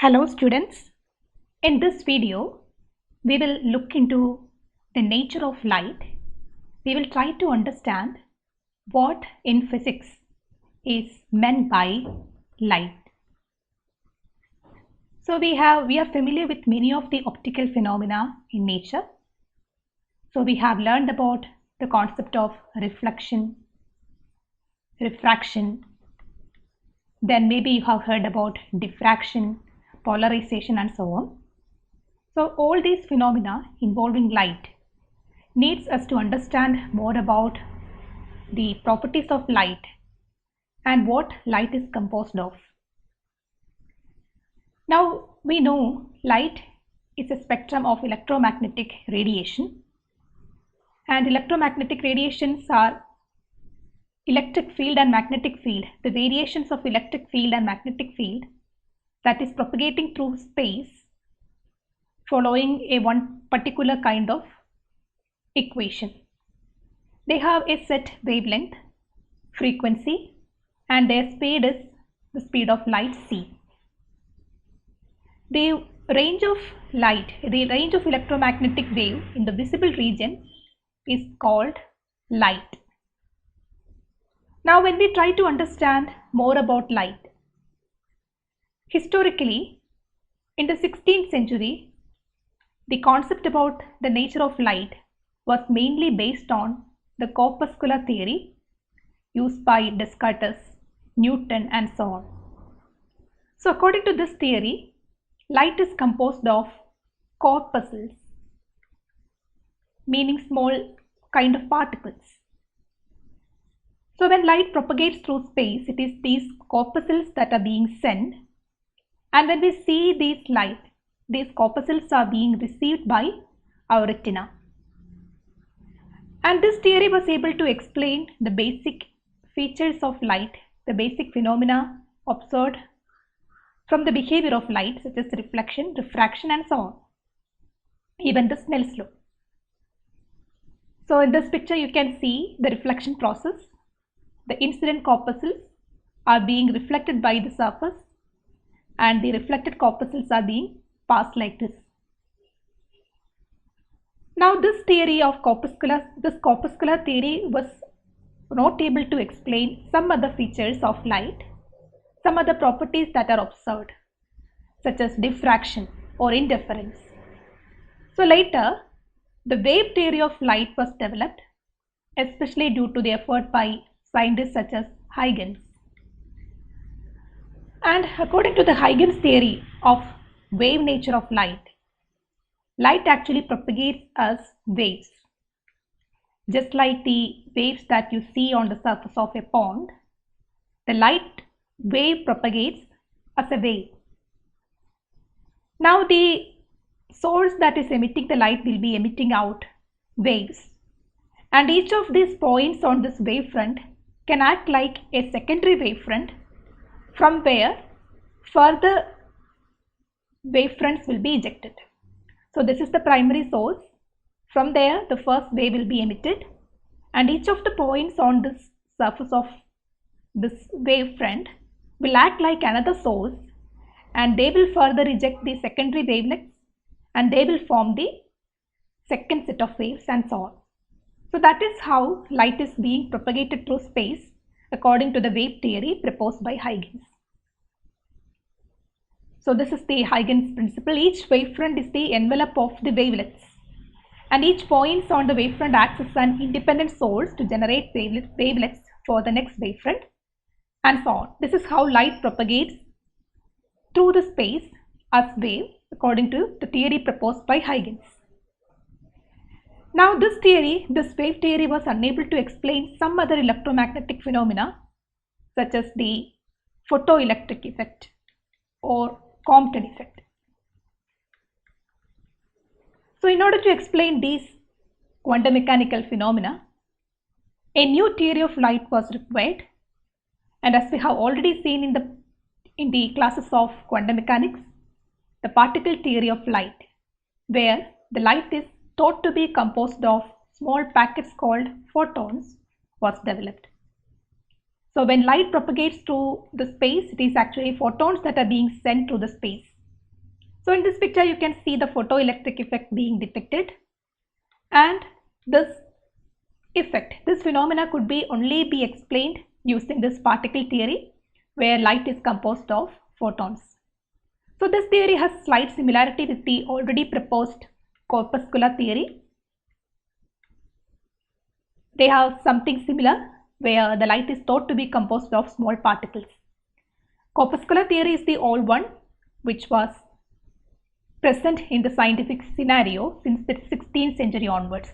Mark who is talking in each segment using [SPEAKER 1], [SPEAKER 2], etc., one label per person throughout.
[SPEAKER 1] Hello students, in this video we will look into the nature of light. We will try to understand what in physics is meant by light. So we are familiar with many of the optical phenomena in nature. So we have learned about the concept of reflection, refraction, then maybe you have heard about diffraction, polarization and so on. So all these phenomena involving light needs us to understand more about the properties of light and what light is composed of. Now we know light is a spectrum of electromagnetic radiation, and electromagnetic radiations are electric field and magnetic field, the variations of electric field and magnetic field that is propagating through space following a one particular kind of equation. They have a set wavelength, frequency, and their speed is the speed of light c. The range of light, the range of electromagnetic wave in the visible region is called light. Now when we try to understand more about light, historically in the 16th century, the concept about the nature of light was mainly based on the corpuscular theory used by Descartes, Newton and so on. So according to this theory, light is composed of corpuscles, meaning small kind of particles. So when light propagates through space, it is these corpuscles that are being sent, and when we see these light, these corpuscles are being received by our retina. And this theory was able to explain the basic features of light, the basic phenomena observed from the behavior of light, such as reflection, refraction and so on, even the Snell's law. So in this picture you can see the reflection process. The incident corpuscles are being reflected by the surface and the reflected corpuscles are being passed like this. Now this theory of corpuscular theory was not able to explain some other features of light, some other properties that are observed, such as diffraction or interference. So later, the wave theory of light was developed, especially due to the effort by scientists such as Higgins. And according to the Higgins theory of wave nature of light, light actually propagates as waves. Just like the waves that you see on the surface of a pond, the light wave propagates as a wave. Now the source that is emitting the light will be emitting out waves, and each of these points on this wavefront can act like a secondary wavefront from where further wavefronts will be ejected. So this is the primary source. From there the first wave will be emitted, and each of the points on this surface of this wavefront will act like another source, and they will further eject the secondary wavelets and they will form the second set of waves and so on. So that is how light is being propagated through space according to the wave theory proposed by Higgins. So this is the Higgins principle. Each wavefront is the envelope of the wavelets, and each point on the wavefront acts as an independent source to generate wavelets for the next wavefront and so on. This is how light propagates through the space as wave according to the theory proposed by Higgins. Now this wave theory was unable to explain some other electromagnetic phenomena such as the photoelectric effect or Compton effect. So in order to explain these quantum mechanical phenomena, a new theory of light was required, and as we have already seen in the classes of quantum mechanics, the particle theory of light, where the light is thought to be composed of small packets called photons, was developed. So when light propagates through the space, it is actually photons that are being sent through the space. So in this picture you can see the photoelectric effect being depicted, and this effect, this phenomena could only be explained using this particle theory where light is composed of photons. So this theory has slight similarity with the already proposed corpuscular theory. They have something similar where the light is thought to be composed of small particles. Corpuscular theory is the old one which was present in the scientific scenario since the 16th century onwards.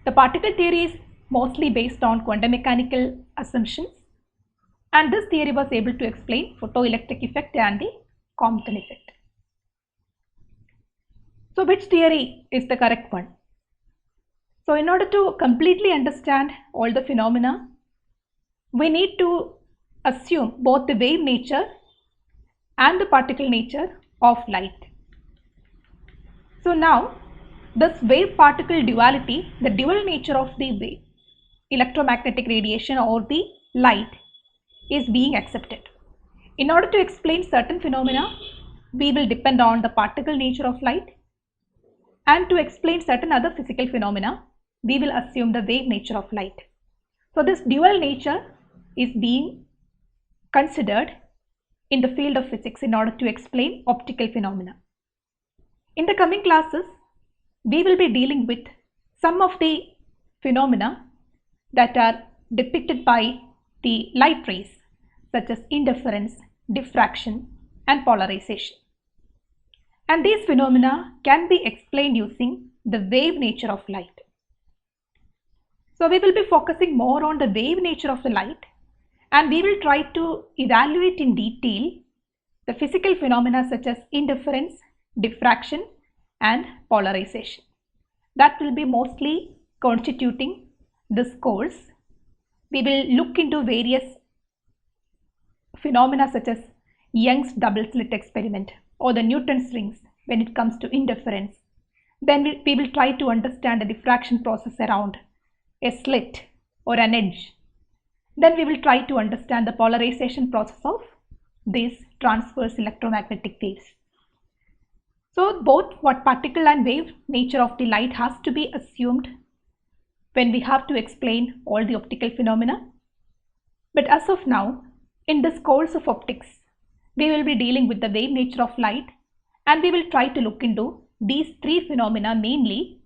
[SPEAKER 1] The particle theory is mostly based on quantum mechanical assumptions, and this theory was able to explain photoelectric effect and the Compton effect. So which theory is the correct one? So in order to completely understand all the phenomena, we need to assume both the wave nature and the particle nature of light. So now this wave particle duality, the dual nature of the wave, electromagnetic radiation or the light, is being accepted. In order to explain certain phenomena, we will depend on the particle nature of light, and to explain certain other physical phenomena, we will assume the wave nature of light. So this dual nature is being considered in the field of physics in order to explain optical phenomena. In the coming classes, we will be dealing with some of the phenomena that are depicted by the light rays, such as interference, diffraction, and polarization. And these phenomena can be explained using the wave nature of light. So we will be focusing more on the wave nature of the light, and we will try to evaluate in detail the physical phenomena such as interference, diffraction, and polarization. That will be mostly constituting this course. We will look into various phenomena such as Young's double slit experiment or the Newton's rings when it comes to interference. Then we will try to understand the diffraction process around a slit or an edge. Then we will try to understand the polarization process of these transverse electromagnetic waves. So both what particle and wave nature of the light has to be assumed when we have to explain all the optical phenomena. But as of now, in this course of optics, we will be dealing with the wave nature of light, and we will try to look into these three phenomena mainly,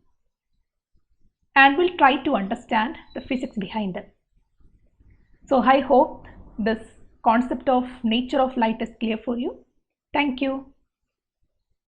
[SPEAKER 1] and we'll try to understand the physics behind them. So I hope this concept of nature of light is clear for you. Thank you.